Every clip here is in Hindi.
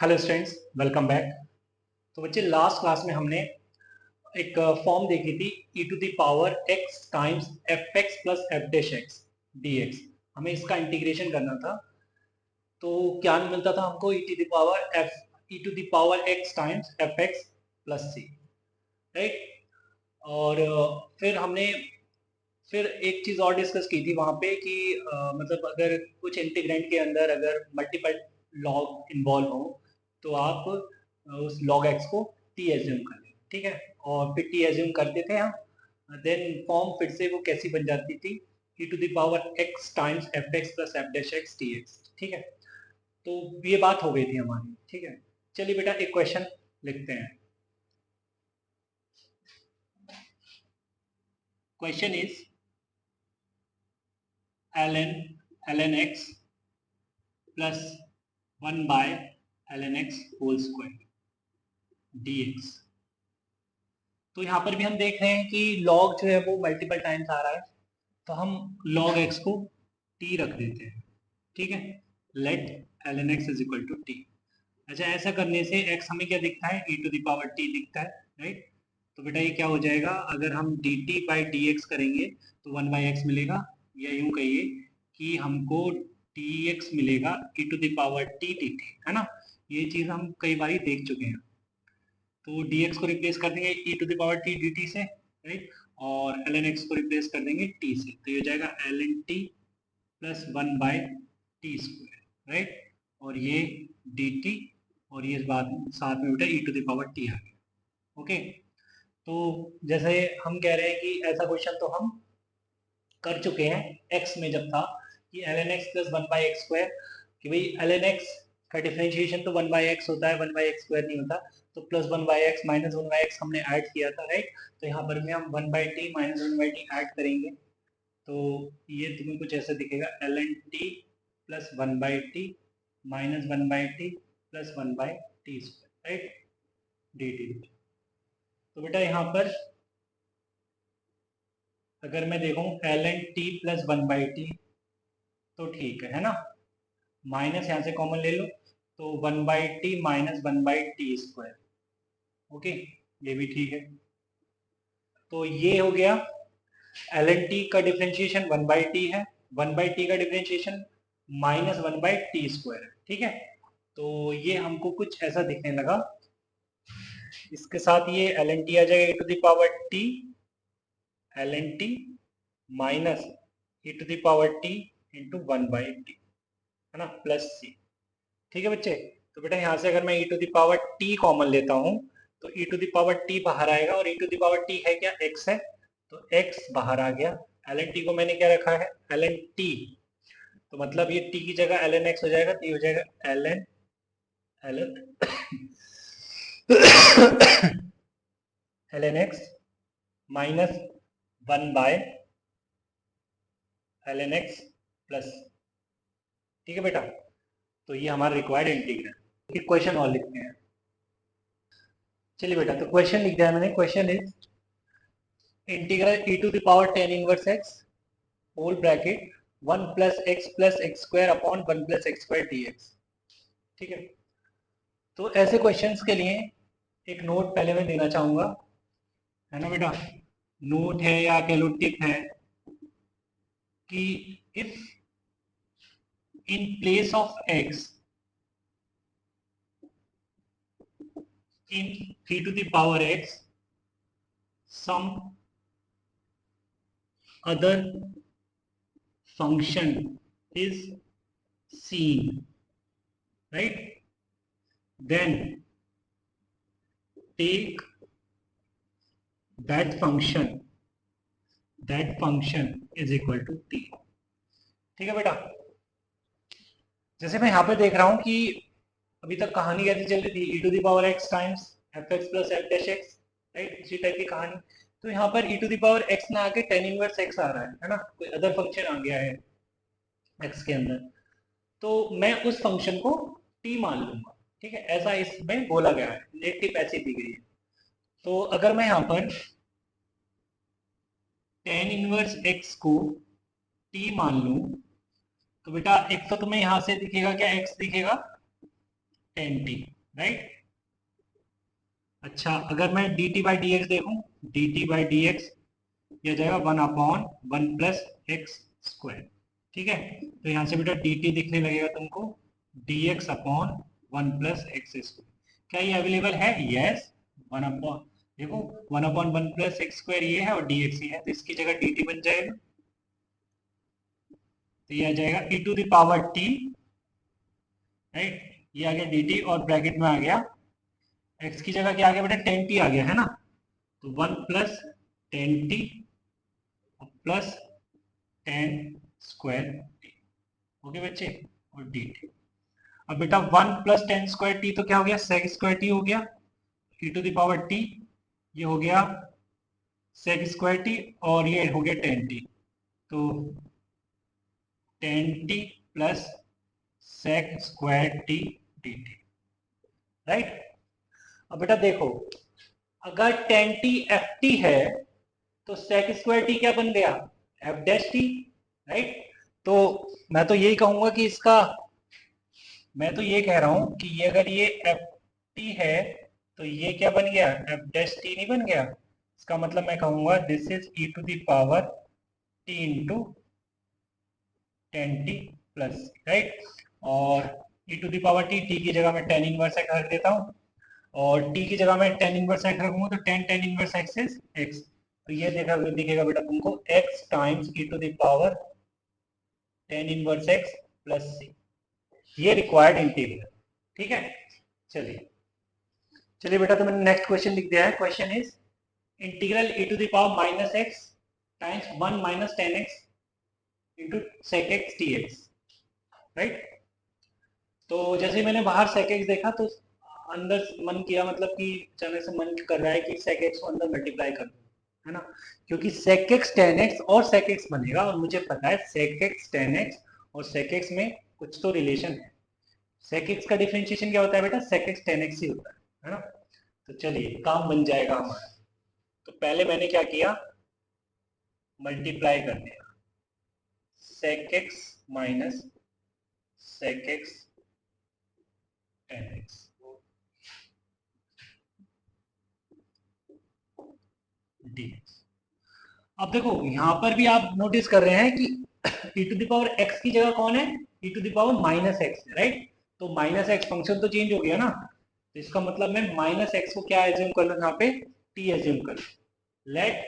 Hello students, welcome back. तो बच्चे, लास्ट क्लास में हमने एक फॉर्म देखी थी e to the power x times F x plus F dash x d x. हमें इसका इंटीग्रेशन करना था। तो क्या मिलता था हमको? E to the power x times F x plus C, right. और फिर एक चीज़ और डिस्कस की थी वहाँ पे कि मतलब अगर कुछ इंटीग्रेंट के अंदर अगर मल्टीपल लॉग इन्वॉल्व हो तो आप उस लॉग एक्स को टी एज्यूम कर लें, ठीक है। और फिर टी एज्यूम करते थे हम, देन फॉर्म फिर से वो कैसी बन जाती थी? E to the power X times F x plus F dash X T X, ठीक है। तो ये बात हो गई थी हमारी, ठीक है। चलिए बेटा, एक क्वेश्चन लिखते हैं। Question is ln x plus 1 by ln x whole square dx। तो यहाँ पर भी हम देख रहे हैं कि log जो है वो मल्टीपल टाइम्स आ रहा है, तो हम log x को t रख देते हैं, ठीक है। Let ln x is equal to t। अच्छा, ऐसा करने से x हमें क्या दिखता है? e to the power t दिखता है, राइट। तो बेटा ये क्या हो जाएगा? अगर हम dt बाई dx करेंगे तो 1 बाई एक्स मिलेगा, या यूं कहिए कि हमको dx मिलेगा e to the power t dt, है ना। ये चीज हम कई बार देख चुके हैं। तो dx को रिप्लेस कर देंगे e to the power t dt से, राइट। और ln x को रिप्लेस कर देंगे t से, तो ये हो जाएगा ln t plus 1 by t square, right. और ये dt, और ये बाद साथ में बेटा e to the power t आ गया, ओके। तो जैसे हम कह रहे हैं कि ऐसा क्वेश्चन तो हम कर चुके हैं x में, जब था कि ln x plus 1 by x square, कि भाई ln x का डिफरेंशिएशन तो 1 बाई एक्स होता है, 1 बाई एक्स स्क्वायर नहीं होता। तो plus 1 by x minus 1 by x हमने ऐड किया था, राइट। तो यहाँ पर भी हम 1 by T minus 1 by T add करेंगे, तो ये तुम्हें कुछ ऐसा दिखेगा, ln t plus 1 by T minus 1 by T plus 1 by T square, right, D T. तो बेटा यहाँ पर अगर मैं देखूं ln t plus 1 by T, तो ठीक है ना। माइनस यहाँ से कॉमन ले लो, तो 1 by T minus 1 by T square, okay, ये भी ठीक है। तो ये हो गया ln t का डिफरेंशिएशन 1 बाई टी है, 1 बाई टी का differentiation minus 1 by T square है, ठीक है। तो ये हमको कुछ ऐसा दिखने लगा। इसके साथ ये ln t आ जाएगा e to the power t ln t minus e to the power t into 1 by t, है ना, प्लस c, ठीक है बच्चे। तो बेटा यहाँ से अगर मैं e to the power t common लेता हूँ तो e to the power t बाहर आएगा, और e to the power t है क्या? x है, तो x बाहर आ गया। ln t को मैंने क्या रखा है? ln t, तो मतलब ये t की जगह ln x हो जाएगा, तो ये हो जाएगा ln ln x minus 1 by ln x plus, ठीक है बेटा। तो ये हमारा रिक्वायर्ड इंटीग्रल। एक क्वेश्चन और लिखते हैं। चलिए बेटा, तो क्वेश्चन लिख दिया मैंने। Question is integral e to the power tan inverse x whole bracket 1 plus x square upon 1 plus x square dx, ठीक है। तो ऐसे क्वेश्चंस के लिए एक नोट पहले मैं देना चाहूंगा, है ना बेटा। नोट है या कह लो टिप है कि if in place of x in e to the power x some other function is seen, right, then take that function is equal to t, ठीक है बेटा। जैसे मैं यहाँ पे देख रहा हूँ कि अभी तक कहानी कैसी चल रही थी, e to the power x times F x plus F dash x, right, इसी टाइप की कहानी। तो यहाँ पर e to the power x ना आके tan इनवर्स x आ रहा है ना, कोई अदर फंक्शन आ गया है x के अंदर। तो मैं उस फंक्शन को t मान लूंगा, ठीक है, ऐसा इसमें बोला गया है, नेगेटिव ऐसी दी गई है। तो अगर मैं यहाँ पर tan इनवर्स x को t मान लूं, तो बेटा एक तो तुम्हें यहाँ से दिखेगा क्या? x दिखेगा, 10t, राइट। अच्छा, अगर मैं dt बाई डी एक्स देखूँ, dt बाई डी एक्स यह जाएगा 1/1+x²। ठीक है, तो यहाँ से बेटा dt दिखने लगेगा तुमको dx/1+x²। क्या ये अवेलेबल है? यस। 1 देखो 1/1+x² ये है और dx ही है, तो इसकी जगह dt बन जाएगा। तो ये आ जाएगा e⁻t, राइट। ये आ गया dt और ब्रैकेट में आ गया x की जगह क्या आ गया बेटा? 10t आ गया है ना, तो 1+10t प्लस 10²t। ओके बच्चे, और dt। अब बेटा 1+10²t तो क्या हो गया? sec²t हो गया, e⁻t ये हो गया sec²t और ये हो गया 10t, तो 10t plus sec²t dt, right. अब बेटा देखो, अगर 10t ft है तो sec²t क्या बन गया? f', right. तो मैं तो यही कहूंगा कि इसका, मैं तो ये कह रहा हूं कि ये अगर ये ft है तो ये क्या बन गया? f' नहीं बन गया? इसका मतलब मैं कहूंगा this is e⁻t into 10t plus, right. और e⁻t t की जगह मैं tan इनवर्स x रख देता हूँ, और t की जगह मैं tan इनवर्स x रखूंगा तो tan inverse x is x। तो ये दिखेगा बेटा तुमको x times e⁻tan inverse x plus c, ये रिक्वायर्ड इंटीग्रल। ठीक है, चलिए चलिए बेटा, तो मैंने नेक्स्ट क्वेश्चन लिख दिया है। Question is integral e⁻−x times 1 - 10x into sec x dx, right. तो जैसे मैंने बाहर sec x देखा तो अंदर मन किया, मतलब कि अचानक से मन कर रहा है कि sec x को अंदर मल्टीप्लाई कर दूं, है ना, क्योंकि sec x tan x और sec x बनेगा, और मुझे पता है sec x tan x और sec x में कुछ तो रिलेशन है। sec x का डिफरेंशिएशन क्या होता है बेटा? sec x tan x ही होता है ना। तो चलिए काम बन जाएगा हमारा। तो पहले मैंने क्या किया? मल्टीप्लाई कर दिया sec x minus sec x tan x, dx। अब देखो यहाँ पर भी आप नोटिस कर रहे हैं कि e⁻x की जगह कौन है? e⁻−x, right. तो -x फंक्शन तो चेंज हो गया ना, तो इसका मतलब मैं -x को क्या एज्यूम कर लूँ यहाँ पे? t एज्यूम कर लूँ, let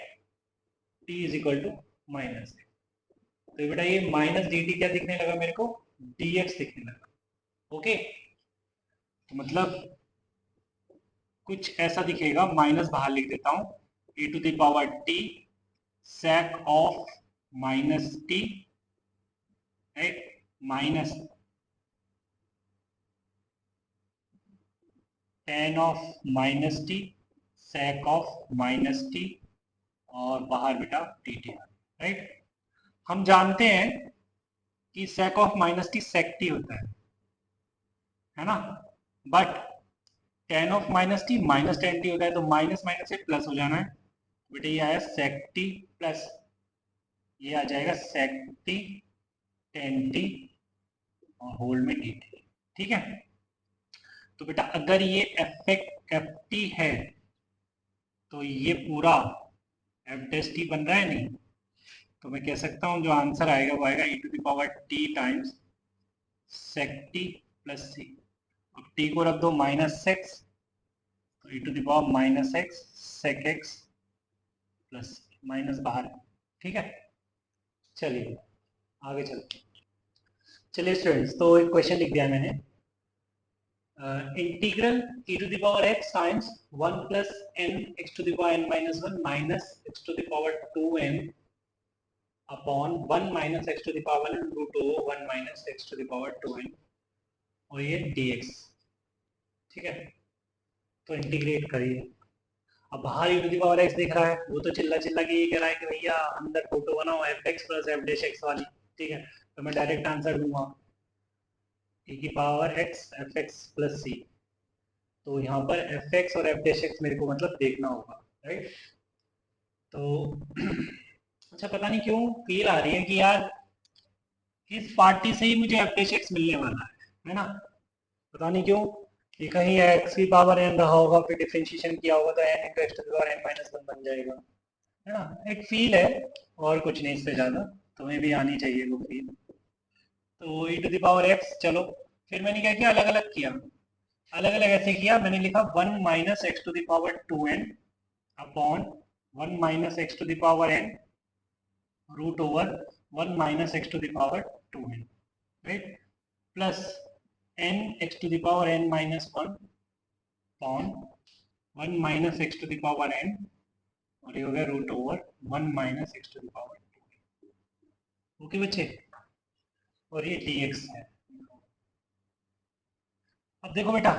t is equal to -x। तो बेटा ये माइनस dt क्या दिखने लगा मेरे को? dx दिखने लगा। ओके, तो मतलब कुछ ऐसा दिखेगा, माइनस बाहर लिख देता हूँ, e⁻t sec of -t, right, minus tan of -t sec of -t, और बाहर बेटा dt, राइट। हम जानते हैं कि sec of -t sec t होता है ना, but tan of -t minus tan t होता है, तो माइनस माइनस से प्लस हो जाना है बेटा। ये आया sec t प्लस ये आ जाएगा sec t tan t और होल में dt। ठीक है, तो बेटा अगर ये एफ टी है तो ये पूरा f'' बन रहा है नहीं, तो मैं कह सकता हूं जो आंसर आएगा वो आएगा e⁻t times sec t plus C. अब t को रख दो -x, तो e⁻−x sec x plus minus बाहर, ठीक है। चलिए आगे चलते हैं। चलिए स्टूडेंट्स, तो एक क्वेश्चन लिख दिया मैंने, integral e⁻x times 1 plus n x⁻n−1 minus x⁻2n upon 1 minus x⁻1 root over 1 minus x⁻2n, और ये dx। ठीक है, तो इंटीग्रेट करिए। अब बाहर e⁻x दिख रहा है, वो तो चिल्ला चिल्ला के ये कह रहा है कि भैया अंदर फोटो बनाओ f(x प्लस f'(x) वाली। ठीक है, तो मैं डायरेक्ट आंसर दूंगा e⁻x f(x प्लस c। तो यहाँ पर f(x) और f'(x) मेरे को मतलब देखना होगा, राइट। तो अच्छा, पता नहीं क्यों फील आ रही है कि यार इस पार्टी से ही मुझे f'(x) मिलने वाला है ना, पता नहीं क्यों। कि कहीं एक्स की पावर एन रहा होगा, फिर डिफरेंशिएशन किया होगा तो n into x to the power N minus one बन जाएगा, है ना। एक फील है और कुछ नहीं, इससे ज़्यादा तुम्हें भी आनी चाहिए वो फील। तो ई टू द पावर एक्स, चलो फिर मैंने क्या किया, अलग अलग किया। अलग अलग ऐसे किया, मैंने लिखा one minus x to the power two n upon one minus x to the power n root over one minus x to the power two n, right, plus N x to the power N minus one upon one minus x to the power N, और ये हो गया root over one minus x to the power two. Okay बच्चे, और ये dx है। अब देखो बेटा,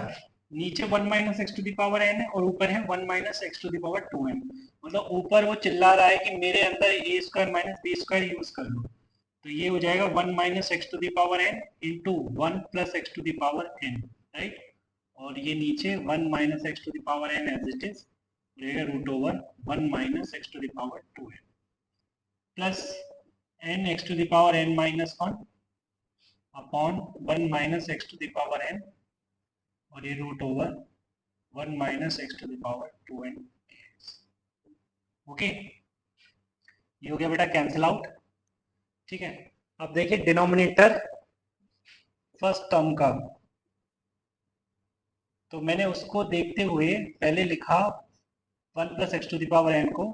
नीचे one minus x to the power N है और ऊपर है one minus x to the power two N. मतलब ऊपर वो चिल्ला रहा है कि मेरे अंदर A square minus B square use कर लो, तो ये हो जाएगा one minus x to the power N into one plus x to the power N, right. और ये नीचे one minus x to the power N as it is रहेगा root over one minus x to the power two n plus N x to the power N minus one upon one minus x to the power N, और ये root over one minus x to the power two n dx। Okay, ये हो गया बेटा कैंसिल आउट, ठीक है। अब देखिए डिनोमिनेटर फर्स्ट टर्म का, तो मैंने उसको देखते हुए पहले लिखा one plus x to the power N को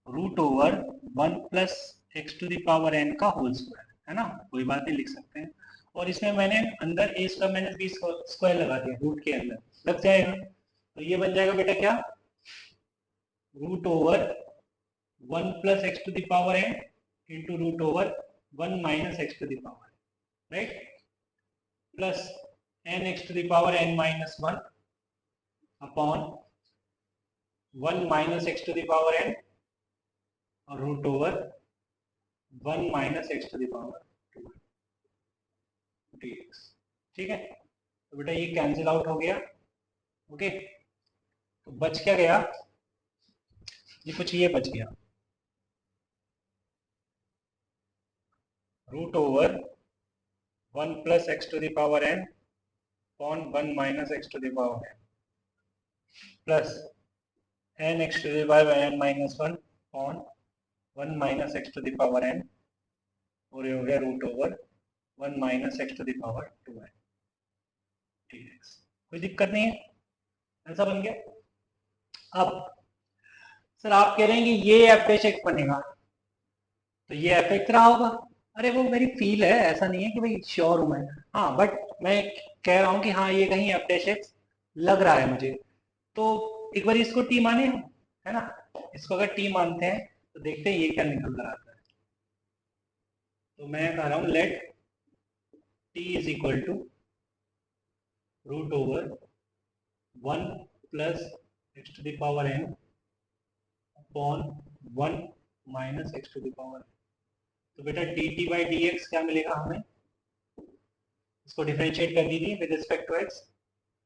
root over one plus x to the power N का होल स्क्वायर, है ना, कोई बात नहीं, लिख सकते हैं। और इसमें मैंने अंदर A square minus B square लगा दिया, रूट के अंदर लग जाएगा, तो ये बन जाएगा बेटा क्या, root over one plus x to the power N into root over one minus x to the power, right, plus N x to the power N minus one upon one minus x to the power N और root over one minus x to the power two dx, ठीक है। तो बेटा ये कैंसिल आउट हो गया, ओके। तो बच क्या गया, ये कुछ ये बच गया, root over one plus x to the power n upon one minus x to the power n plus N x to the power N minus one upon one minus x to the power N, और ये हो गया root over one minus x to the power two n dx। कोई दिक्कत नहीं है, ऐसा बन गया। अब सर आप कह रहे हैं कि ये एफ डैश एक्स बनेगा, तो ये एफ एक्स रहा होगा। अरे वो मेरी फील है, ऐसा नहीं है कि भाई श्योर हूं मैं, हाँ, बट मैं कह रहा हूँ कि हाँ ये कहीं एफ डैश एक्स लग रहा है मुझे। तो एक बार इसको टी माने हम, है ना, इसको अगर टी मानते हैं तो देखते हैं ये क्या निकल कर आता है। तो मैं कह रहा हूँ let t is equal to root over one plus x to the power n upon one minus x to the power. तो बेटा D T by D x क्या मिलेगा हमें, इसको डिफरेंशिएट कर दीजिए विद रिस्पेक्ट टू एक्स।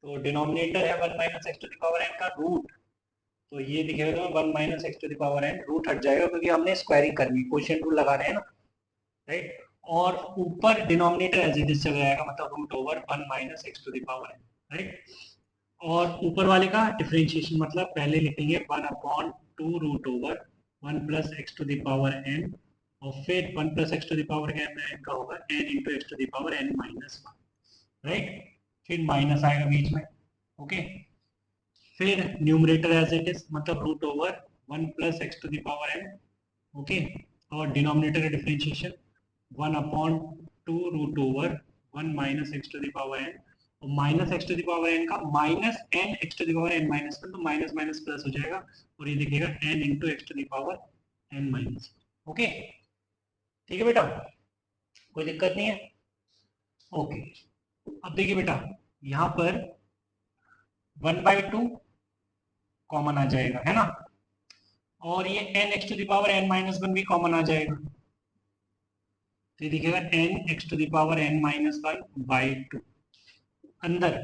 तो डिनोमिनेटर है one minus x to the power N का रूट, तो ये दिखेगा तो one minus x to the power n, root हट जाएगा क्योंकि हमने स्क्वायरिंग करनी, कोशिएंट रूल लगा रहे हैं ना, राइट। और ऊपर डिनोमिनेटर एज इट इज चला जाएगा, मतलब root over one minus x to the power N, right. और ऊपर वाले का डिफरेंशिएशन मतलब पहले लिखेंगे one upon two root over one plus x to the power N, और फिर one plus x to the power N का होगा n into x to the power N minus one, right. फिर माइनस आएगा बीच में, ओके। फिर न्यूमरेटर एज इट इज मतलब root over one plus x to the power N, okay. और डिनोमिनेटर का differentiation one upon two root over one minus x to the power N, और minus x to the power N का minus N x to the power N minus one, तो माइनस माइनस प्लस हो जाएगा और ये दिखेगा N into x to the power N minus, okay. ठीक है बेटा, कोई दिक्कत नहीं है, ओके। अब देखिए बेटा, यहाँ पर वन बाई टू कॉमन आ जाएगा, है ना, और ये n x to the power N minus one भी कॉमन आ जाएगा, तो ये दिखेगा n x to the power N minus one by two. अंदर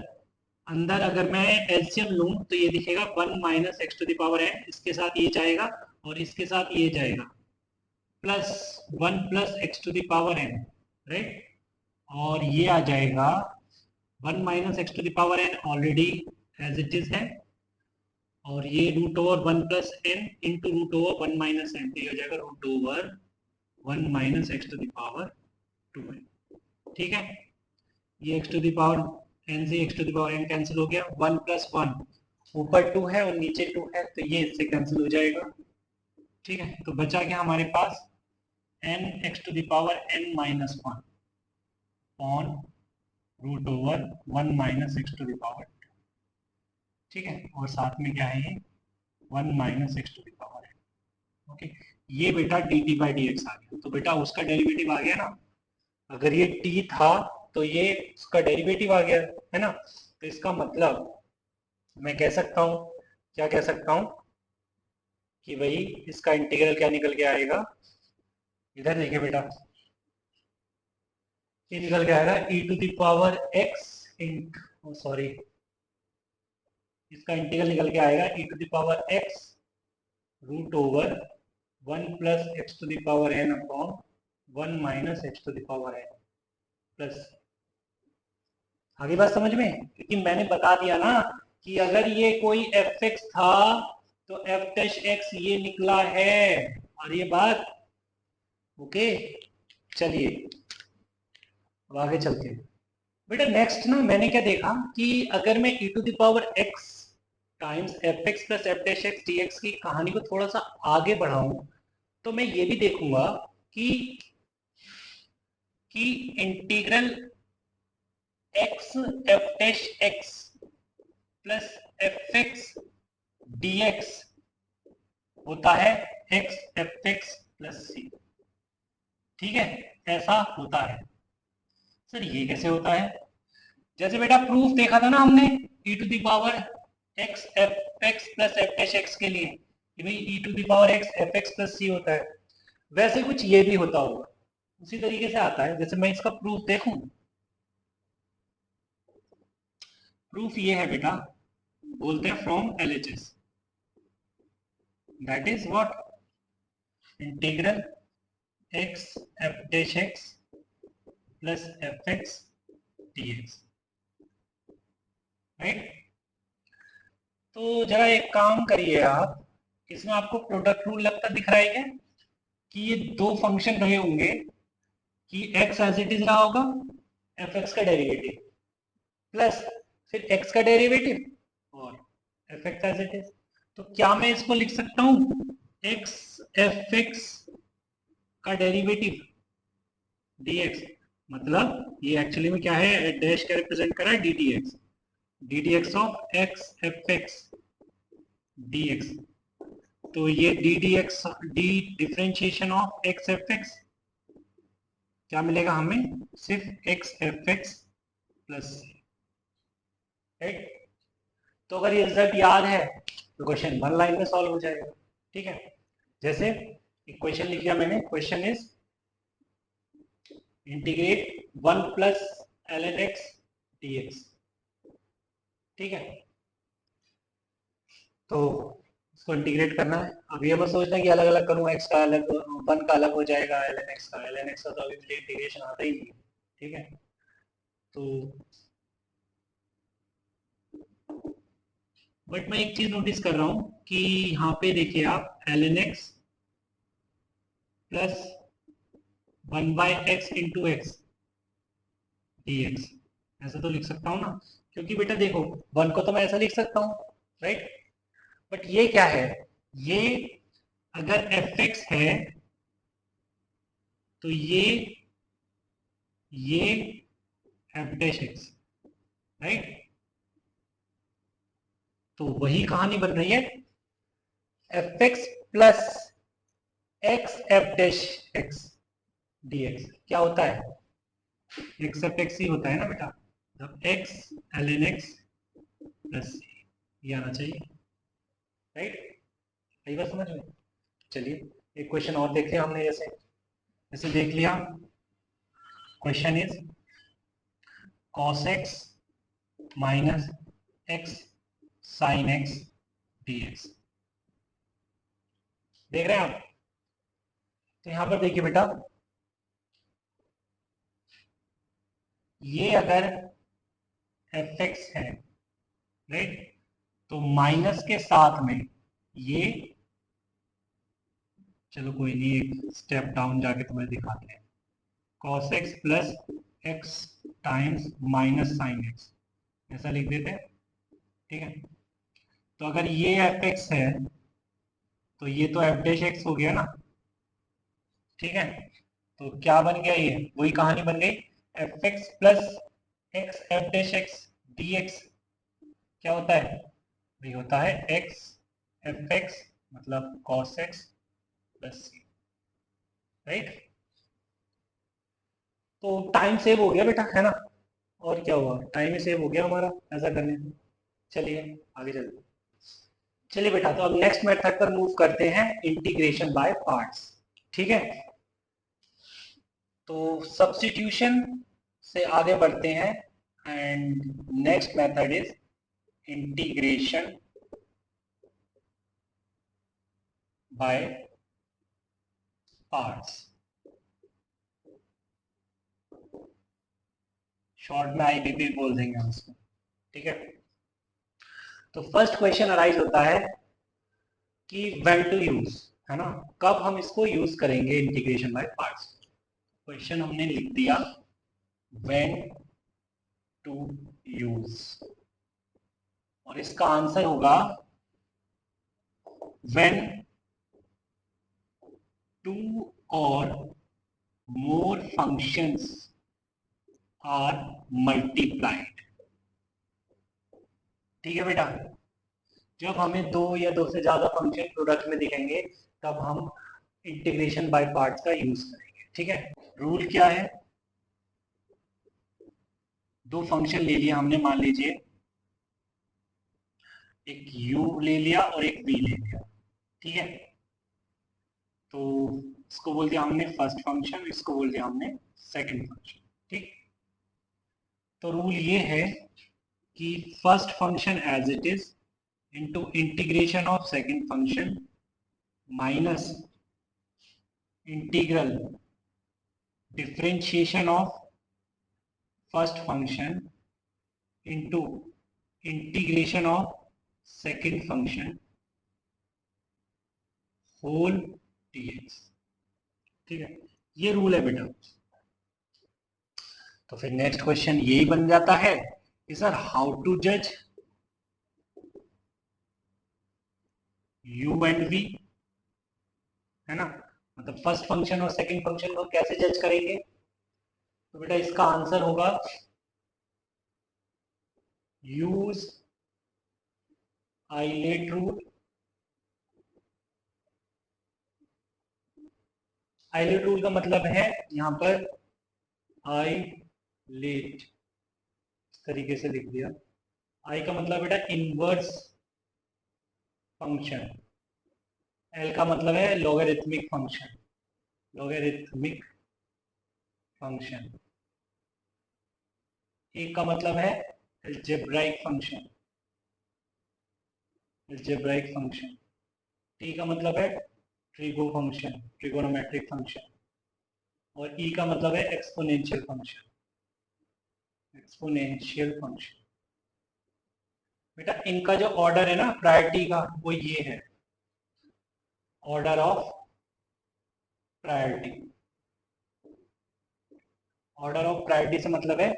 अंदर अगर मैं एलसीएम लूं तो ये दिखेगा one minus x to the power n, इसके साथ ये जाएगा और इसके साथ ये जाएगा, plus one plus x to the power N, right. और ये आ जाएगा 1 minus x to the power N already as it is है, और ये root over 1 plus N into root over 1 minus N, तो ये हो जाएगा root over 1 minus x to the power 2n। ठीक है, ये X to the power N से X to the power N cancel हो गया, 1 प्लस 1 ऊपर 2 है और नीचे 2 है, तो ये इससे कैंसिल हो जाएगा। ठीक है, तो बचा क्या हमारे पास, N x to the power N minus 1 on root over 1 minus x to the power. ठीक है, और साथ में क्या है ये 1 minus x to the power N. Okay, ये बेटा D T by D X आ गया, तो बेटा उसका डेरिवेटिव आ गया ना, अगर ये t था तो ये उसका डेरिवेटिव आ गया है ना, तो इसका मतलब मैं कह सकता हूं, क्या कह सकता हूं कि भाई इसका इंटीग्रल क्या निकल के आएगा, इधर देखिए बेटा, ये निकल के आएगा e to the power x into, sorry, इसका इंटीग्रल निकल के आएगा e to the power x root over 1 plus x to the power n upon 1 minus x to the power n plus, आगे बात समझ में, क्योंकि मैंने बता दिया ना कि अगर ये कोई एफ एक्स था तो एफ डैश एक्स ये निकला है, और ये बात ओके। चलिए अब आगे चलते हैं बेटा। नेक्स्ट ना मैंने क्या देखा कि अगर मैं e to the power x times F x plus F dash x d x की कहानी को थोड़ा सा आगे बढ़ाऊं, तो मैं ये भी देखूंगा कि integral x F dash x plus F x d x होता है x एफ एक्स प्लस सी। ठीक है, ऐसा होता है। सर ये कैसे होता है, जैसे बेटा प्रूफ देखा था ना हमने e to the power x F x plus F dash X के लिए कि भाई e to the power x F x plus C होता है, वैसे कुछ ये भी होता होगा, उसी तरीके से आता है। जैसे मैं इसका प्रूफ देखूं, प्रूफ ये है बेटा, बोलते हैं from LHS, that is what, integral x F dash x plus F x d x, right. तो जरा एक काम करिए आप, इसमें आपको प्रोडक्ट रूल लगता दिख रहा है क्या, कि ये दो फंक्शन रहे होंगे कि x एज इट इज रहा होगा, एफ एक्स का डेरिवेटिव प्लस फिर x का डेरिवेटिव और f x as it is, तो क्या मैं इसको लिख सकता हूं x एफ एक्स का डेरिवेटिव dx, मतलब ये एक्चुअली में क्या है, डैश का रिप्रेजेंट कर रहा है D d x of x F x dx, तो ये D d x D differentiation of x F x क्या मिलेगा हमें, सिर्फ x F x plus, right. तो अगर ये रिजल्ट याद है तो क्वेश्चन 1 लाइन में सॉल्व हो जाएगा। ठीक है, जैसे इक्वेशन लिख लिया मैंने, question is integrate 1 plus l n x d x. ठीक है, तो इसको इंटीग्रेट करना है। अब ये मत सोचना कि अलग अलग करूँ, एक्स का अलग, 1 का अलग हो जाएगा, एल एन एक्स का, एल एन एक्स का तो अभी मुझे इंटीग्रेशन आता ही नहीं। ठीक है, तो बट मैं एक चीज नोटिस कर रहा हूं कि यहाँ पे देखिए आप l n x plus 1 by x into x d x, ऐसा तो लिख सकता हूँ ना, क्योंकि बेटा देखो 1 को तो मैं ऐसा लिख सकता हूँ, राइट। बट ये क्या है, ये अगर एफ एक्स है तो ये एफ डैश एक्स, राइट। तो वही कहानी बन रही है, F x plus x F dash x d x क्या होता है, एक्स एफ एक्स ही होता है ना बेटा, जब x l n x plus ये आना चाहिए, राइट। सही बात समझ में। चलिए एक क्वेश्चन और देखते हैं हमने, जैसे जैसे देख लिया, question is cos x minus x sine x dx, देख रहे हैं आप। तो यहां पर देखिए बेटा, ये अगर एफ एक्स है, राइट, तो माइनस के साथ में ये, चलो कोई नहीं, एक स्टेप डाउन जाके तुम्हें दिखाते हैं, cos x plus x times minus sine x, ऐसा लिख देते हैं, ठीक है। तो अगर ये एफ एक्स है तो ये तो एफ डैश एक्स हो गया ना, ठीक है। तो क्या बन गया, ये वही कहानी बन गई, F x plus x F dash x d x क्या होता है, वही होता है एक्स एफ एक्स मतलब cos x plus C, right. तो टाइम सेव हो गया बेटा, है ना, और क्या हुआ, टाइम ही सेव हो गया हमारा ऐसा करने से। चलिए आगे चलते, चलिए बेटा, तो अब नेक्स्ट मेथड पर मूव करते हैं, इंटीग्रेशन बाय पार्ट्स, ठीक है। तो सब्स्टिट्यूशन से आगे बढ़ते हैं, and next method is integration by parts, short में आईपीपी बोल देंगे हम उसको, ठीक है। तो फर्स्ट क्वेश्चन अराइज होता है कि व्हेन टू यूज, है ना, कब हम इसको यूज करेंगे इंटीग्रेशन बाय पार्ट्स। क्वेश्चन हमने लिख दिया व्हेन टू यूज, और इसका आंसर होगा व्हेन टू और मोर फंक्शंस आर मल्टीप्लाइड, ठीक है बेटा। जब हमें दो या दो से ज्यादा फंक्शन प्रोडक्ट में दिखेंगे तब हम इंटीग्रेशन बाय पार्ट्स का यूज करेंगे, ठीक है। रूल क्या है, दो फंक्शन ले लिया हमने, मान लीजिए एक u ले लिया और एक v ले लिया, ठीक है। तो इसको बोल दिया हमने फर्स्ट फंक्शन, इसको बोल दिया हमने सेकंड फंक्शन, ठीक। तो रूल ये है कि first function as it is into integration of second function minus integral differentiation of first function into integration of second function whole dx, ठीक है। ये रूल है बेटा। तो फिर नेक्स्ट क्वेश्चन यही बन जाता है कि सर हाउ टू जज u एंड v, है ना, मतलब फर्स्ट फंक्शन और सेकंड फंक्शन को कैसे जज करेंगे। तो बेटा इसका आंसर होगा use ILATE rule. ILATE rule का मतलब है यहां पर आइलेट, इस तरीके से लिख दिया, आई का मतलब बेटा इनवर्स फंक्शन, एल का मतलब है लॉगरिथमिक फंक्शन, लॉगरिथमिक फंक्शन, ए का मतलब है algebraic function, algebraic function, T का मतलब है ट्रिगो फंक्शन, ट्रिगोनोमेट्रिक फंक्शन, और ई का मतलब है एक्सपोनेंशियल फंक्शन, एक्सपोनेंशियल फंक्शन। बेटा इनका जो ऑर्डर है ना प्रायोरिटी का, वो ये है, order of priority. Order of priority से मतलब है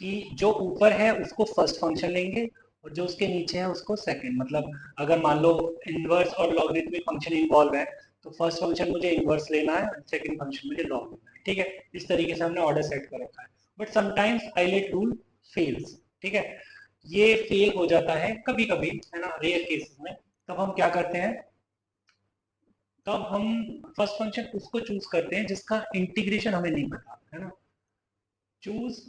कि जो ऊपर है उसको फर्स्ट फंक्शन लेंगे और जो उसके नीचे है उसको सेकंड, मतलब अगर मान लो इनवर्स और लॉगरिथमिक फंक्शन इन्वॉल्व है तो फर्स्ट फंक्शन मुझे इनवर्स लेना है, सेकंड फंक्शन मुझे लॉग लेना है, ठीक है। इस तरीके से हमने ऑर्डर सेट कर रखा है। But sometimes ILATE rule fails, ठीक है, ये फेल हो जाता है कभी कभी, है ना, रेयर केसेस में। तब हम क्या करते हैं, तब हम फर्स्ट फंक्शन उसको चूज करते हैं जिसका इंटीग्रेशन हमें नहीं पता, है ना, चूज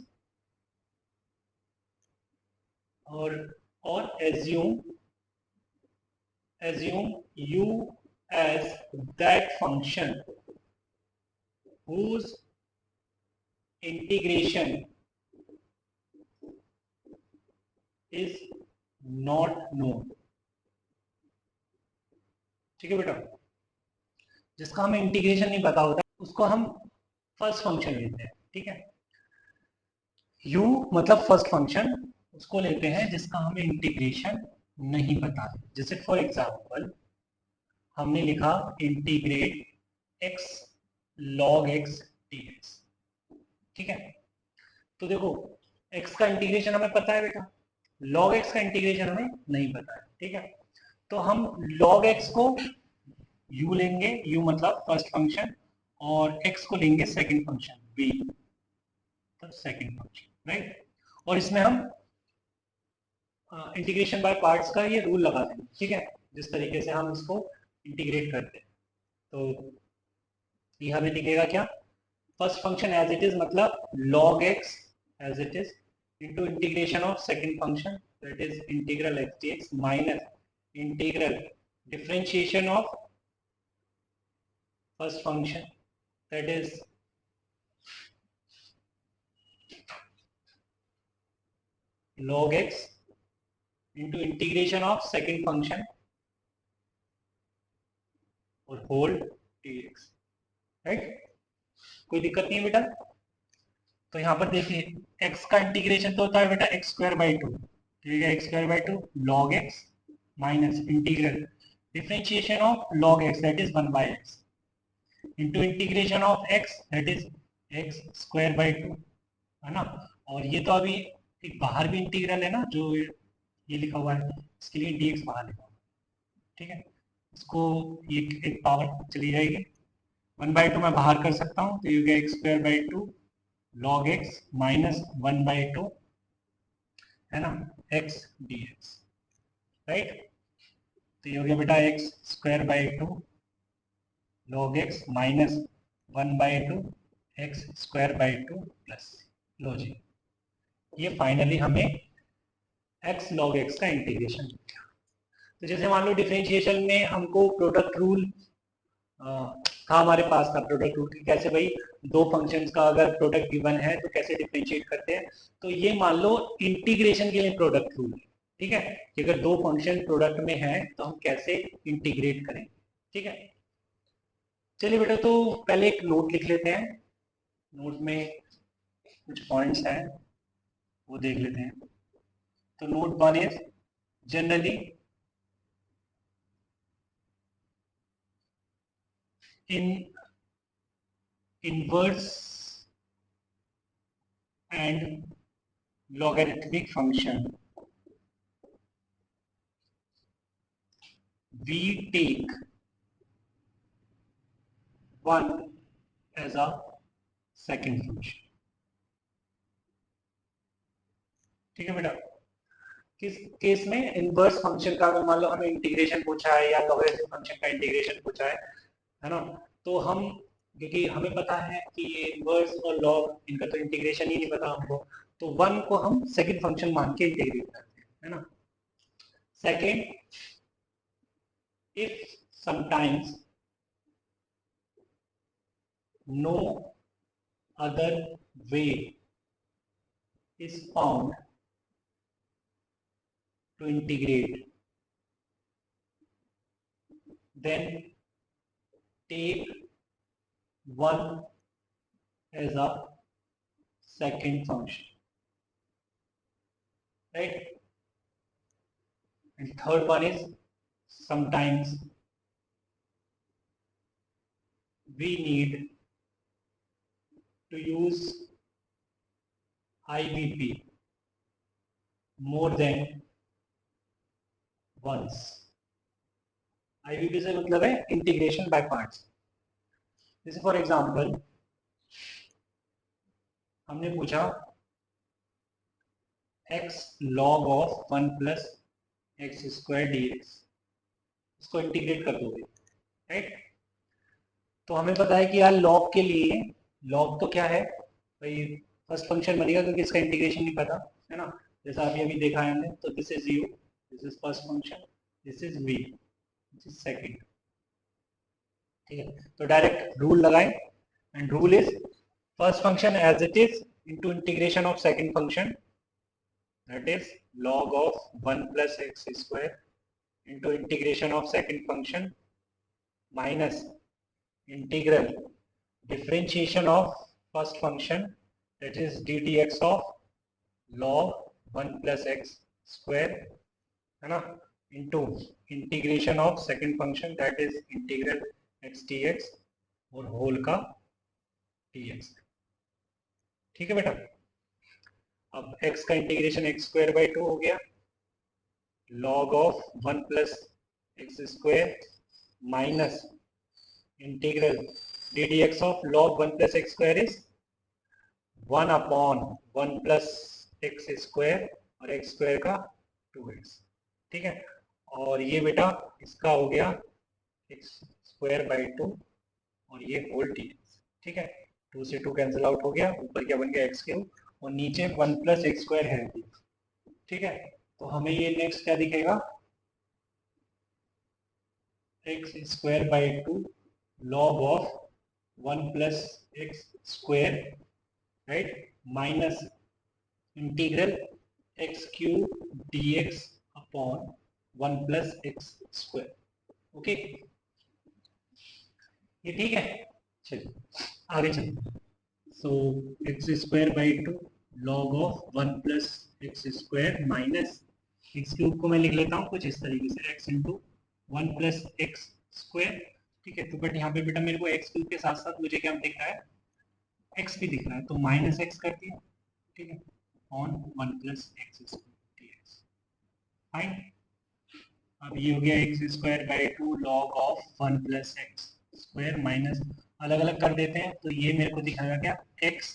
और assume u as that function whose integration is not known, ठीक है बेटा। जिसका हमें इंटीग्रेशन नहीं पता होता उसको हम फर्स्ट फंक्शन लेते हैं, ठीक है। u मतलब फर्स्ट फंक्शन, उसको लेते हैं जिसका हमें इंटीग्रेशन नहीं पता है। जैसे फॉर एग्जांपल हमने लिखा integrate x log x dx, ठीक है। तो देखो x का इंटीग्रेशन हमें पता है बेटा, log x का इंटीग्रेशन हमें नहीं पता है, ठीक है। तो हम log x को u लेंगे, u मतलब फर्स्ट फंक्शन, और x को लेंगे सेकंड फंक्शन v, तो सेकंड फंक्शन, राइट। और इसमें हम इंटीग्रेशन बाय पार्ट्स का ये रूल लगा देंगे, ठीक है, जिस तरीके से हम इसको इंटीग्रेट करते हैं। तो ये हमें दिखेगा क्या, first function as it is मतलब log x as it is into integration of second function that is integral x dx minus integral differentiation of first function that is log x into integration of second function और होल dx, राइट। कोई दिक्कत नहीं है बेटा। तो यहाँ पर देखिए x का इंटीग्रेशन तो होता है बेटा एक्स स्क्वायर बाई टू, ठीक है, x square by to log x minus integral differentiation of log x that is 1 by x into integration of x that is x square by to, है ना। और ये तो अभी एक बाहर भी इंटीग्रल है ना, जो ये लिखा हुआ है, इसके लिए dx बाहर लिखा हुआ है, ठीक है। इसको ये एक पावर चली जाएगी, 1 बाई टू मैं बाहर कर सकता हूँ, तो ये हो गया x square by two log x minus 1 by to, है ना, x dx, राइट। तो ये हो गया बेटा X square by two log x minus 1 by two X square by two plus, लो जी, ये फाइनली हमें x log x का इंटीग्रेशन मिल गया। तो जैसे मान लो डिफरेंशिएशन में हमको प्रोडक्ट रूल था, हमारे पास था प्रोडक्ट रूल की, कैसे भाई दो फंक्शंस का अगर प्रोडक्ट गिवन है तो कैसे डिफरेंशिएट करते हैं। तो ये मान लो इंटीग्रेशन के लिए प्रोडक्ट रूल, ठीक है, कि अगर दो फंक्शन प्रोडक्ट में है तो हम कैसे इंटीग्रेट करें, ठीक है। चलिए बेटा, तो पहले एक नोट लिख लेते हैं, नोट में कुछ पॉइंट्स हैं वो देख लेते हैं। तो note one is generally in inverse and logarithmic function we take one as a second function, ठीक है बेटा। किस केस में, इनवर्स फंक्शन का अगर मान लो हमें इंटीग्रेशन पूछा है या लॉगरिथमिक फंक्शन का इंटीग्रेशन पूछा है ना, तो हम, क्योंकि हमें पता है कि ये इनवर्स और लॉग इनका तो इंटीग्रेशन ही नहीं पता हमको, तो वन को हम सेकंड फंक्शन मान के इंटीग्रेट करते हैं, है ना। Second, if sometimes no other way is found to integrate, then take one as a second function, right. And third one is sometimes we need to use IVP more than once. IVP से मतलब है इंटीग्रेशन बाय पार्ट्स। जैसे फॉर एग्जांपल हमने पूछा x log of 1 plus x square dx, इसको इंटीग्रेट कर दोगे, राइट। तो हमें पता है कि यार लॉग के लिए, लॉग तो क्या है भाई, फर्स्ट फंक्शन बनेगा क्योंकि इसका इंटीग्रेशन नहीं पता, है ना। जैसा अभी अभी देखा है हमने, तो this is u, this is first function, this is v, this is second, ठीक है। तो डायरेक्ट रूल लगाएं, and rule is first function as it is into integration of second function that is log of 1 plus x square into integration of second function minus integral differentiation of first function that is ddx of log 1+x² है ना, into integration of second function that is integral x dx और होल का dx। ठीक है बेटा, अब x का इंटीग्रेशन x²/2 हो गया, log of 1+x² minus integral D d x of log 1+x² is 1/1+x² और x² का 2x। ठीक है, और ये बेटा इसका हो गया x²/2 और ये होल dx। ठीक है, 2 से 2 कैंसिल आउट हो गया, ऊपर क्या बन गया x³ और नीचे 1+x² है। ठीक है, तो हमें ये नेक्स्ट क्या दिखेगा, x²/2 log of 1+x², right, minus integral x³ dx upon 1+x²। Okay, ये ठीक है, चलिए आगे चलिए। सो x²/2 log of 1+x² minus x³ को मैं लिख लेता हूँ कुछ इस तरीके से, x इंटू 1+x²। ठीक है, तो बट यहाँ पे बेटा मेरे को x³ के साथ साथ मुझे क्या दिख रहा है, x भी दिख रहा है, तो -x कर दिया। ठीक है, ऑन 1+x² dx। फाइन, अब ये हो गया x²/2 log of 1+x² minus, अलग अलग कर देते हैं तो ये मेरे को दिखाएगा क्या, x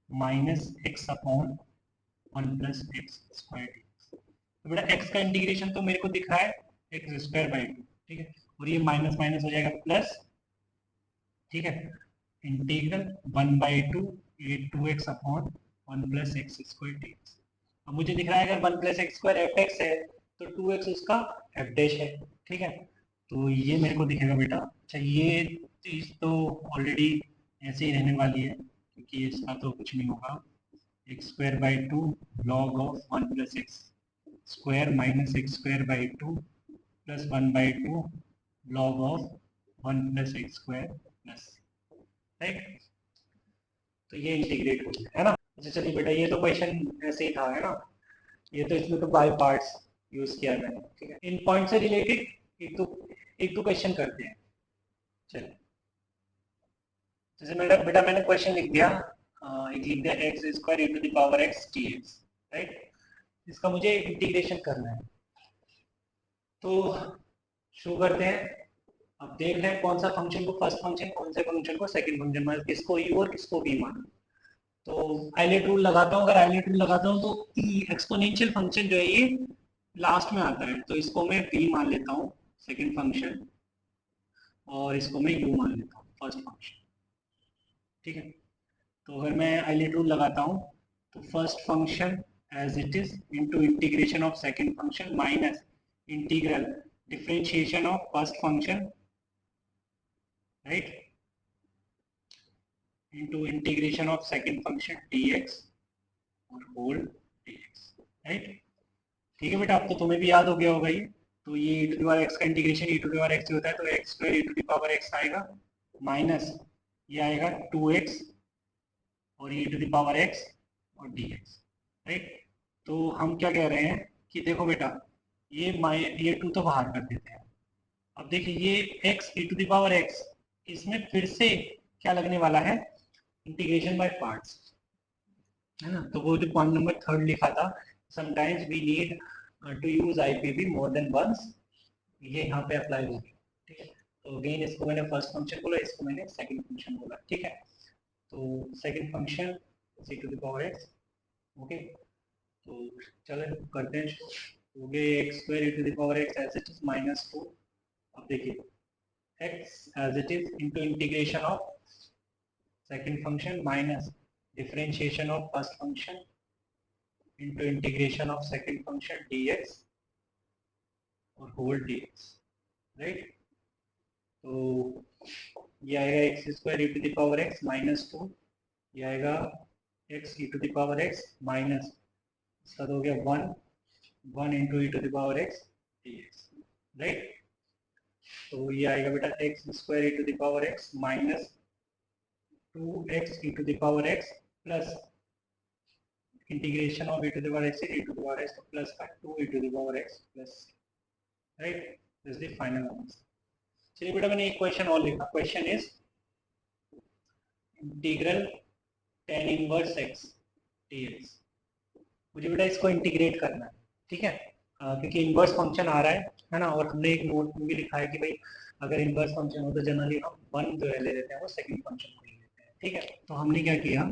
minus x upon 1+x² dx। तो बेटा x का इंटीग्रेशन तो मेरे को दिख रहा है x²/2। ठीक है, और ये माइनस माइनस हो जाएगा प्लस। ठीक है, integral 1/2 2x upon 1+x² dx। अब मुझे दिख रहा है अगर 1+x² fx है तो 2x उसका f डैश है। ठीक है, तो ये मेरे को दिखेगा बेटा। अच्छा, ये चीज तो ऑलरेडी ऐसे ही रहने वाली है क्योंकि इसका तो कुछ नहीं होगा, x²/2 log of 1+x² minus x²/2 plus 1/2 log of 1+x² plus, right, तो ये इंटीग्रेट हो गया है ना। अच्छा चलिए बेटा, ये तो क्वेश्चन ऐसे ही था, है ना, ये तो इसमें तो बाय पार्ट्स यूज किया मैंने। ठीक है, इन पॉइंट से रिलेटेड एक दो क्वेश्चन करते हैं। चलिए, जैसे मेरा बेटा मैंने क्वेश्चन लिख दिया, एक लिख दिया x² e⁻x dx, राइट, इसका मुझे इंटीग्रेशन करना है, तो शुरू करते हैं। अब देख रहे हैं कौन सा फंक्शन को फर्स्ट फंक्शन, कौन से फंक्शन को सेकंड फंक्शन, मतलब किसको u और किसको v माना। तो आइलेट रूल लगाता हूँ, अगर आइलेट रूल लगाता हूँ तो एक्सपोनेंशियल फंक्शन जो है ये लास्ट में आता है, तो इसको मैं v मान लेता हूँ सेकंड फंक्शन, और इसको मैं u मान लेता हूँ फर्स्ट फंक्शन। ठीक है, तो अगर मैं आइलेट रूल लगाता हूँ तो first function as it is into integration of second function minus integral differentiation of first function, right, into integration of second function dx और होल dx, राइट। ठीक है बेटा, अब तो तुम्हें भी याद हो गया होगा ये, तो ये e⁻x का इंटीग्रेशन e⁻x होता है, तो x² e⁻x आएगा माइनस ये आएगा 2x और e⁻x और dx, राइट। तो हम क्या कह रहे हैं कि देखो बेटा, ये 2 तो बाहर कर देते हैं। अब देखिए ये x e⁻x, इसमें फिर से क्या लगने वाला है, इंटीग्रेशन बाय पार्ट्स, है ना। तो वो जो पॉइंट नंबर 3 लिखा था, sometimes we need to use IPV more than once, ये यहाँ पे अप्लाई हो गया। ठीक है, तो अगेन इसको मैंने फर्स्ट फंक्शन बोला, इसको मैंने सेकंड फंक्शन बोला। ठीक है, तो सेकंड फंक्शन c⁻x, ओके, तो चलो करते हैं शुरू। हो गए x² e⁻x as it is minus 2। अब देखिए x as it is into integration of second function minus differentiation of first function into integration of second function dx और होल dx, राइट। तो ये आएगा x² e⁻x माइनस 2, ये आएगा x e⁻x माइनस, इसका तो हो गया 1 इंटू e⁻x dx, राइट। तो ये आएगा बेटा x² e⁻x minus 2x e⁻x plus integration of e to the power x e to the power x plus 2 e to the power x plus right, this is the final answer. चलिए बेटा मैंने एक क्वेश्चन और लिखा, question is integral tan inverse x dx। मुझे बेटा इसको इंटीग्रेट करना है, ठीक है, क्योंकि इनवर्स फंक्शन आ रहा है ना, और हमने एक नोट में भी लिखा है कि भाई अगर इनवर्स फंक्शन हो तो जनरली हम वन जो है ले लेते हैं, वो सेकंड फंक्शन को ले लेते हैं, ठीक है। तो हमने क्या किया,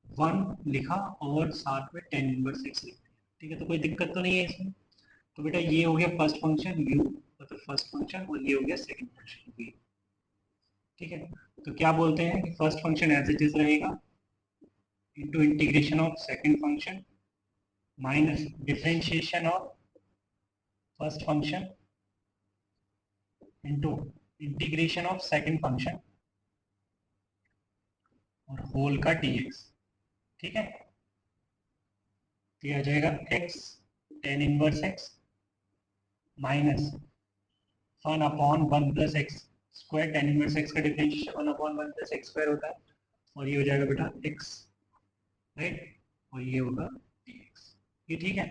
वन लिखा और साथ में tan इनवर्स x लिख दिया, ठीक है। तो कोई दिक्कत तो नहीं है इसमें। तो बेटा ये हो गया फर्स्ट फंक्शन u, मतलब फर्स्ट फंक्शन, और ये हो गया सेकंड फंक्शन v, ठीक है। तो क्या बोलते हैं कि first function as it is रहेगा into integration of second function minus differentiation of first function into integration of second function और होल का dx, ठीक है। तो ये आ जाएगा x tan inverse x minus 1 upon 1 plus x square, tan inverse x का differentiation 1 upon 1 plus x square होता है, और ये हो जाएगा बेटा x, राइट, और ये होगा dx। ये ठीक है,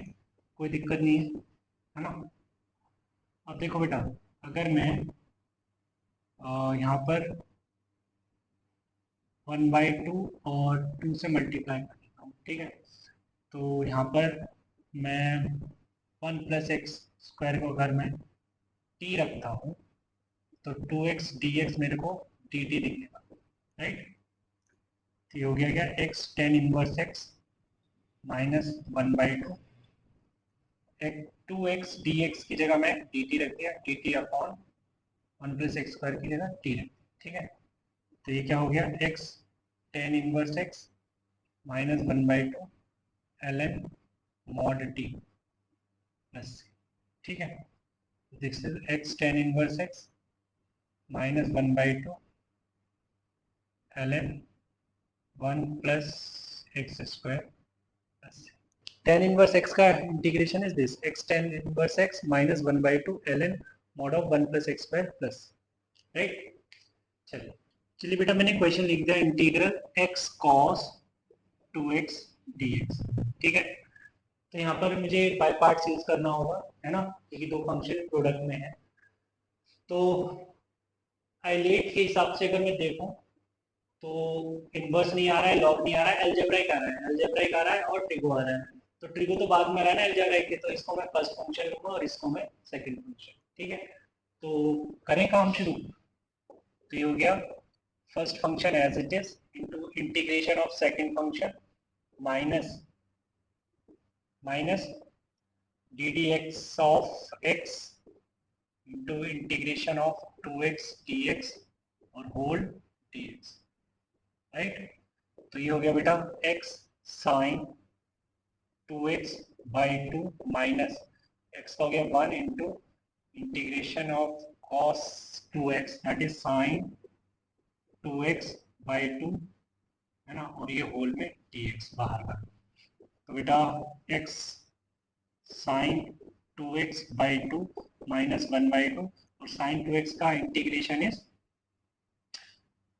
कोई दिक्कत नहीं है ना। अब देखो बेटा, अगर मैं यहाँ पर 1/2 और 2 से मल्टीप्लाई कर देता हूँ, ठीक है। तो यहाँ पर मैं 1 प्लस एक्स स्क्वायर को अगर मैं t रखता हूँ तो 2x dx मेरे को dt दिखेगा, राइट। तो ये हो गया क्या, x tan inverse x minus 1/2, 2x dx की जगह मैं dt रख दिया, dt upon 1 plus x square की जगह t रख, ठीक है। तो ये क्या हो गया, x tan inverse x minus 1/2 ln mod t plus, ठीक है। This is x tan inverse x minus 1/2 ln 1 plus x square plus tan inverse x का integration is this x tan inverse x minus 1/2 ln mod of 1 plus x square plus, right. चलिए बेटा मैंने क्वेश्चन लिख दिया, integral x cos 2x dx, ठीक है। तो यहाँ पर मुझे बाय पार्ट्स यूज करना होगा, है ना, क्योंकि दो फंक्शन प्रोडक्ट में है। तो आइलेट के हिसाब से अगर मैं देखूं तो इनवर्स नहीं आ रहा है, लॉग नहीं आ रहा है, अलजेब्राइक आ रहा है, अलजेब्राइक आ रहा है और ट्रिगो आ रहा है। तो ट्रिगो तो बाद में आ रहा है ना अलजेब्राइक के, तो इसको मैं फर्स्ट फंक्शन लूंगा और इसको मैं सेकंड फंक्शन, ठीक है। तो करें काम शुरू। तो ये हो गया first function as it is into integration of second function minus d d x of x into integration of 2x dx और होल dx, राइट। तो ये हो गया बेटा x sine 2x by 2 minus x का हो गया 1 into integration of cos 2x that is sine 2x by 2, है ना, और ये होल में dx बाहर का। तो बेटा x sine 2x by 2 minus 1/2, और साइन 2x का integration is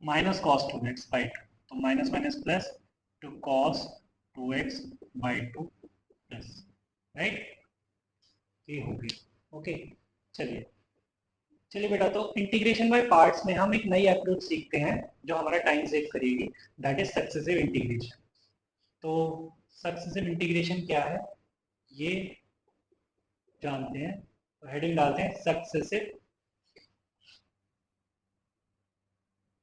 minus cos 2x by 2, तो minus minus plus two cos 2x by 2 plus, right. ये हो गया, ओके। चलिए बेटा, तो इंटीग्रेशन बाय पार्ट्स में हम एक नई अप्रोच सीखते हैं जो हमारा टाइम सेव करेगी, दैट इज सक्सेसिव इंटीग्रेशन। तो सक्सेसिव इंटीग्रेशन क्या है ये जानते हैं, तो हेडिंग डालते हैं सक्सेसिव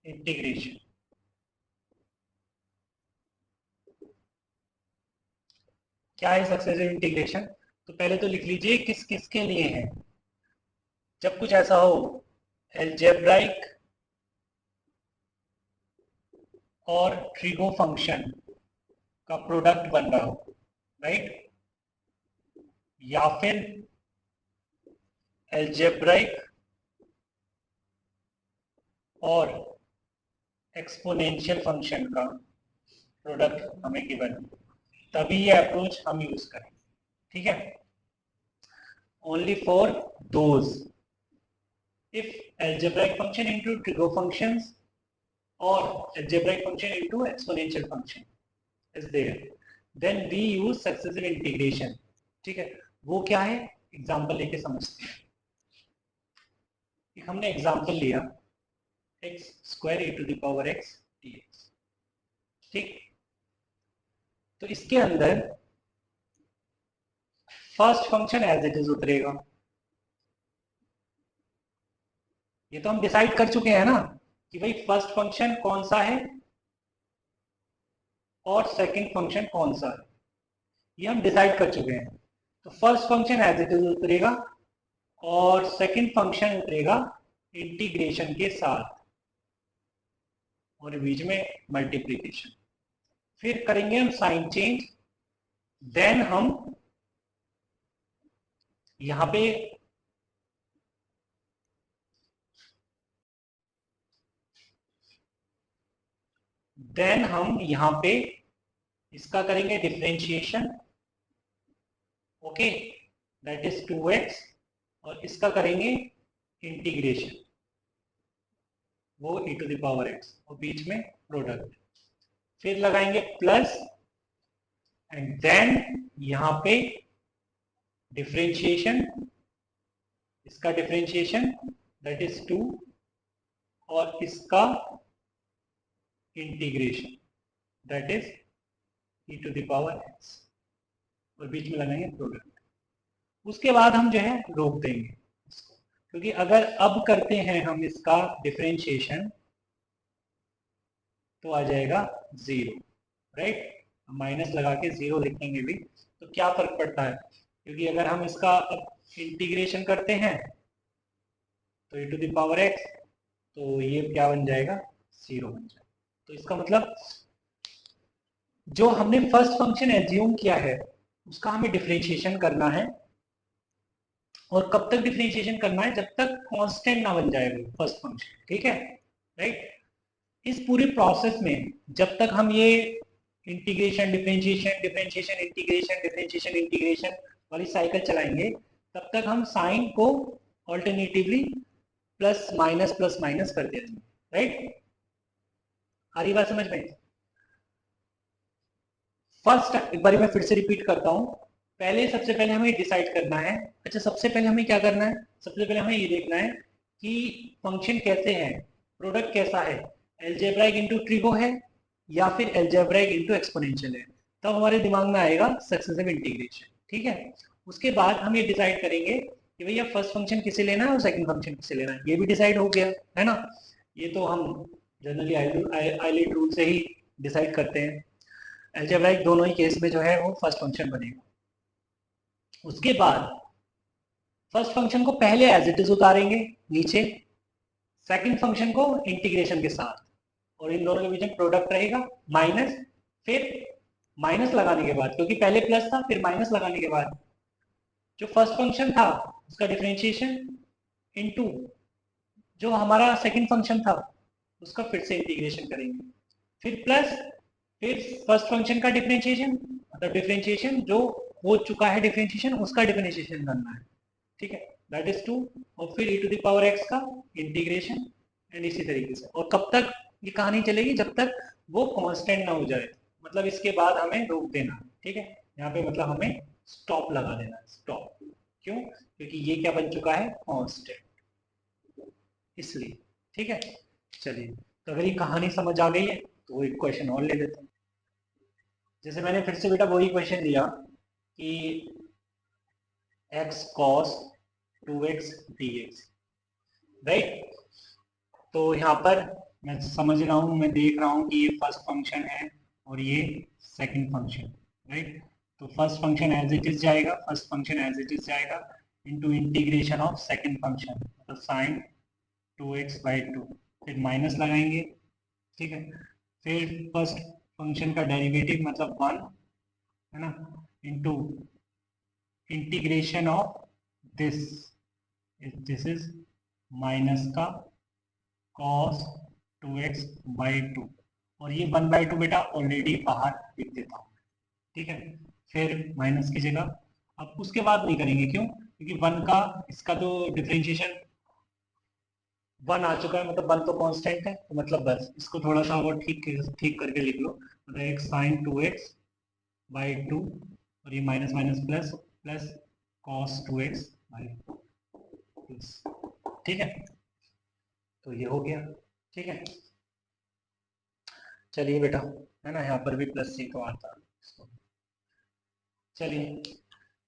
इंटीग्रेशन। क्या है सक्सेसिव इंटीग्रेशन? तो पहले तो लिख लीजिए किस किस के लिए है। जब कुछ ऐसा हो अलजेब्राइक और ट्रिगो फंक्शन का प्रोडक्ट बन रहा हो, राइट, या फिर अलजेब्राइक और एक्सपोनेंशियल फंक्शन का प्रोडक्ट हमें गिवन, तभी ये अप्रोच हम यूज करें, ठीक है। Only for those if algebraic function into trigo functions or algebraic function into exponential function is there, then we use successive integration. ठीक है, वो क्या है, एग्जाम्पल लेके समझते हैं। हमने एग्जाम्पल लिया x square e to the power x dx। ठीक, तो इसके अंदर first function as it is उतरेगा। ये तो हम डिसाइड कर चुके हैं ना कि भाई फर्स्ट फंक्शन कौन सा है और सेकंड फंक्शन कौन सा है, ये हम डिसाइड कर चुके हैं। तो first function as it is उतरेगा और सेकंड फंक्शन उतरेगा इंटीग्रेशन के साथ और बीच में मल्टीप्लीकेशन। फिर करेंगे हम साइन चेंज, देन हम यहां पे इसका करेंगे differentiation, okay, that is 2x, और इसका करेंगे इंटीग्रेशन, वो e to the power x, और बीच में प्रोडक्ट। फिर लगाएंगे प्लस एंड देन यहां पे डिफरेंशिएशन, इसका डिफरेंशिएशन दैट इज 2, और इसका integration that is e to the power x, और बीच में लगाएंगे प्रोडक्ट। उसके बाद हम जो है रोक देंगे इसको, क्योंकि अगर अब करते हैं हम इसका डिफरेंशिएशन तो आ जाएगा 0, राइट। माइनस लगा के 0 लिखेंगे भी तो क्या फर्क पड़ता है, क्योंकि अगर हम इसका अब इंटीग्रेशन करते हैं तो e to the power x, तो ये क्या बन जाएगा, 0 बन जाएगा। तो इसका मतलब जो हमने फर्स्ट फंक्शन एज्यूम किया है उसका हमें डिफरेंशिएशन करना है, और कब तक डिफरेंशिएशन करना है, जब तक कांस्टेंट ना बन जाए वो फर्स्ट फंक्शन, ठीक है, राइट। इस पूरे प्रोसेस में जब तक हम ये integration differentiation differentiation integration differentiation integration वाली साइकिल चलाएंगे, तब तक हम साइन को ऑल्टरनेटिवली प्लस माइनस करते रहेंगे, राइट। आ रही बात समझ में? फर्स्ट एक बार मैं फिर से रिपीट करता हूं, पहले सबसे पहले हमें डिसाइड करना है, अच्छा सबसे पहले हमें क्या करना है, सबसे पहले हमें ये देखना है कि फंक्शन कैसे है, प्रोडक्ट कैसा है, एलजेब्राइक इनटू ट्रिगो है या फिर एलजेब्राइक इनटू एक्सपोनेंशियल है, तब हमारे दिमाग में आएगा सक्सेसिव इंटीग्रेशन, ठीक है। उसके बाद हम ये डिसाइड करेंगे कि भैया फर्स्ट फंक्शन किसे लेना है और सेकंड फंक्शन किसे लेना है, ये भी डिसाइड हो गया है ना। ये तो हम जनरली आइलेट रूल से ही डिसाइड करते हैं। एल्जेब्राइक दोनों ही केस में जो है वो फर्स्ट फंक्शन बनेगा। उसके बाद फर्स्ट फंक्शन को पहले एज इट इज उतारेंगे नीचे, सेकंड फंक्शन को इंटीग्रेशन के साथ, और इन दोनों के बीच में प्रोडक्ट रहेगा माइनस, फिर माइनस लगाने के बाद, क्योंकि पहले प्लस था फिर माइनस लगाने के बाद जो फर्स्ट फंक्शन था उसका डिफरेंशिएशन इनटू जो हमारा सेकंड फंक्शन था उसका फिर से इंटीग्रेशन करेंगे, फिर प्लस, फिर फर्स्ट फंक्शन का डिफरेंशिएशन, मतलब डिफरेंशिएशन जो हो चुका है डिफरेंशिएशन उसका डिफरेंशिएशन करना है, ठीक है, दैट इज 2, और फिर e to the power x का इंटीग्रेशन, एंड इसी तरीके से। और कब तक ये कहानी चलेगी, जब तक वो कांस्टेंट ना हो जाए, मतलब इसके बाद हमें रोक देना, ठीक है, यहाँ पे मतलब हमें स्टॉप लगा देना, स्टॉप। क्यों? क्योंकि ये क्या बन चुका है, कांस्टेंट, इसलिए, ठीक है। चलिए, तो अगर ये कहानी समझ आ गई है तो एक क्वेश्चन और ले लेते हैं। जैसे मैंने फिर से बेटा वही क्वेश्चन लिया कि x cos 2x dx, right. तो यहाँ पर मैं समझ रहा हूँ, मैं देख रहा हूँ कि ये फर्स्ट फंक्शन है और ये सेकंड फंक्शन, राइट। तो first function as it is जाएगा, first function as it is जाएगा into integration of second function, तो साइन 2x/2, फिर माइनस लगाएंगे, ठीक है, फिर फर्स्ट फंक्शन का डेरिवेटिव मतलब 1 है ना, into integration of this, this is minus का cos 2x/2, और ये 1/2 बेटा ऑलरेडी बाहर लिख देता हूँ, ठीक है, फिर माइनस की जगह, अब उसके बाद नहीं करेंगे, क्यों? क्योंकि 1 का इसका तो डिफरेंशिएशन 1 आ चुका है, मतलब 1 तो कांस्टेंट है, तो मतलब बस इसको थोड़ा सा और ठीक करके लिख लो, मतलब x sin 2x बाई 2 और ये minus minus plus plus cos 2x by plus. ठीक है, तो ये हो गया। ठीक है, चलिए बेटा, है ना, यहाँ पर भी प्लस सी तो आता। चलिए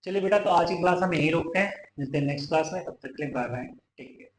चलिए बेटा, तो आज की क्लास हम यहीं रोकते हैं, मिलते हैं नेक्स्ट क्लास में, तब तक के लिए बाय बाय, टेक केयर।